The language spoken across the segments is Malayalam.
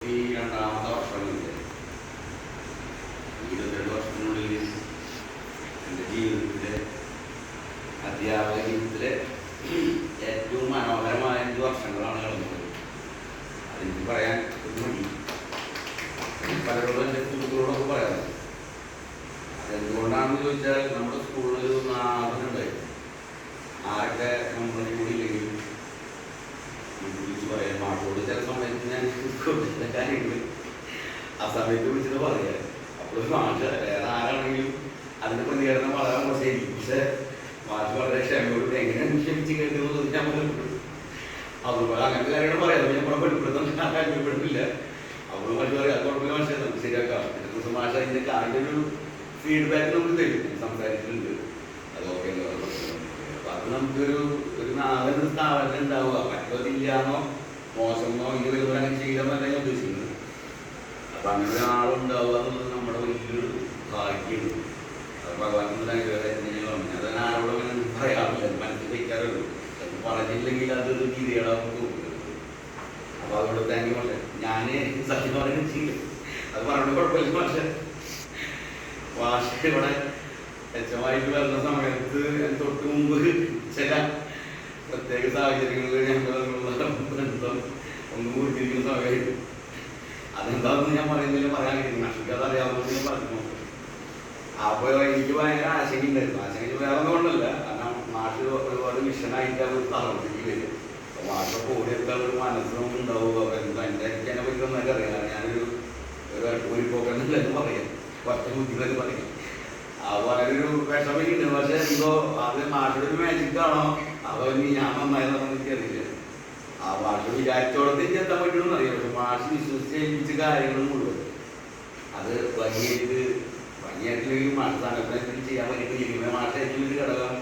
22ാമത്തെ വർഷമില്ല. 22 വർഷത്തിനുള്ളിൽ എൻ്റെ ജീവിതത്തിലെ അധ്യാപക ജീവിതത്തിലെ ഏറ്റവും മനോഹരമായ 5 വർഷങ്ങളാണ് കടന്നത്. അതെനിക്ക് പറയാൻ ഒരു മടി. പലരോടും എൻ്റെ സുഹൃത്തുക്കളോടൊക്കെ പറയാറ്. അതെന്തുകൊണ്ടാണെന്ന് ചോദിച്ചാൽ നമ്മുടെ സ്കൂളിൽ നാഥനുണ്ടായി. ആരൊക്കെ നമ്മുടെ കൂടി ഇല്ലെങ്കിൽ വിളിച്ച് പറയാം. മാട്ടോട് ചില സമയത്ത് ഞാൻ കാര്യങ്ങൾ ആ സമയത്ത് വിളിച്ചിട്ട് പറയാം. അപ്പോൾ മാഷ വേറെ ആരാണെങ്കിലും അതിൻ്റെ പ്രതികരണം വളരെ മോശമായിരിക്കും. പക്ഷെ മാഷ് വളരെ ക്ഷമയോട് എങ്ങനെയാണ് ക്ഷമിച്ച് കേൾക്കുന്നത് ഞാൻ ബന്ധപ്പെട്ടു. അതുപോലെ അങ്ങനത്തെ കാര്യങ്ങൾ പറയാം. ഞാൻ ഇവിടെ പെടുപ്പെടുത്തുന്ന താല്പര്യപ്പെടുന്നില്ല. അപ്പോൾ മാഷ് പറയാം അത് കുഴപ്പമില്ല മാഷ നമുക്ക് ശരിയാക്കാം. ദിവസം മാഷ അതിൻ്റെ ഒരു ഫീഡ്ബാക്ക് നമുക്ക് തരും. സംസാരിച്ചിട്ടുണ്ട് അതൊക്കെ. അപ്പം അത് നമുക്കൊരു നാളെ സ്ഥാപനം ഉണ്ടാവുക. മറ്റൊരില്ലാന്നോ മോശമോ ഇത് വരുവാനും ചെയ്യണമെന്നല്ല ഞാൻ ഉദ്ദേശിക്കുന്നത്. അപ്പം അങ്ങനെ ഒരാളുണ്ടാവുക എന്നുള്ളത് നമ്മുടെ വലിയൊരു ഭാഗ്യമാണ്. അത് ഭഗവാന്റെ അനുഗ്രഹം. അതന്നെ ആരോടും അങ്ങനെ പറയാറില്ല, മനസ്സിൽ വയ്ക്കാറുള്ളൂ. പറഞ്ഞില്ലെങ്കിൽ അതൊരു ഗീതകളാവും തോന്നുന്നത്. അപ്പോൾ അതുകൊണ്ട് താങ്ക് യു മാഷെ. ഞാൻ സത്യം പറയുന്നത് ചെയ്യും. അത് പറഞ്ഞിട്ട് കുഴപ്പമില്ല മാഷെ. മാഷ് ഇവിടെ മെച്ചമായിട്ട് വരുന്ന സമയത്ത് തൊട്ട് മുമ്പ് ചില പ്രത്യേക സാഹചര്യങ്ങളിൽ ഞങ്ങളുള്ള ബന്ധം ഒന്ന് കൂടിയിരിക്കുന്ന സമയമായിട്ട് അതെന്താണെന്ന് ഞാൻ പറയുന്നില്ല, പറയാൻ കഴിയും. മാഷിക്ക് അതറിയാവുന്നത് ഞാൻ പറഞ്ഞു. അപ്പോൾ എനിക്ക് ഭയങ്കര ആശങ്കയുണ്ടായിരുന്നു. ആശങ്ക വേറെ ഒന്നുകൊണ്ടല്ല, കാരണം മാഷ് ഒരുപാട് മിഷനായിട്ട് അവർ തളർത്തിക്ക് വരും. അപ്പോൾ മാഷൊക്കെ ഓടിയെടുക്കാൻ ഒരു മനസ്സും ഉണ്ടാവുക. എന്താ എൻ്റെ അതിനെ പറ്റി ഒന്നൊക്കെ അറിയാം. ഞാനൊരു പോക്കെന്നല്ലെന്ന് പറയാം, ഒറ്റ ബുദ്ധികളൊക്കെ പറയാം. അപ്പോൾ അതിനൊരു വിഷമൊക്കെയുണ്ട്. പക്ഷെ എന്തോ അത് മാഷയുടെ ഒരു മാജിക്കാണോ അതോ ഇനി ഞാൻ നന്നായതാണെന്ന് എനിക്കറിയില്ല. ആ മാഷ് വിചാരിച്ചോടത്തേക്ക് എത്താൻ പറ്റുമെന്ന് അറിയാം. പക്ഷെ മാഷ് വിശ്വസിച്ച് ഏൽപ്പിച്ച കാര്യങ്ങൾ മുഴുവൻ അത് ഭംഗിയായിട്ടില്ലെങ്കിൽ മാഷ് സ്ഥാനത്തിന് ചെയ്യാൻ വേണ്ടിയിട്ട് ചെയ്യുന്ന മാഷ ഏറ്റവും ഒരു ഘടകം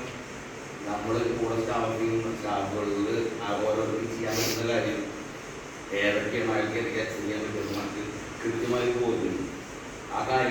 നമ്മൾ കൂടെ സ്റ്റാഫുകളിൽ ഓരോരുത്തർക്ക് ചെയ്യാൻ പറ്റുന്ന കാര്യം ഏതൊക്കെയാണ്, ആൾക്ക് ഏതൊക്കെ ചെയ്യാൻ പറ്റുമെന്ന് നമുക്ക് കൃത്യമായി പോകുന്നുണ്ട്. ആ കാര്യം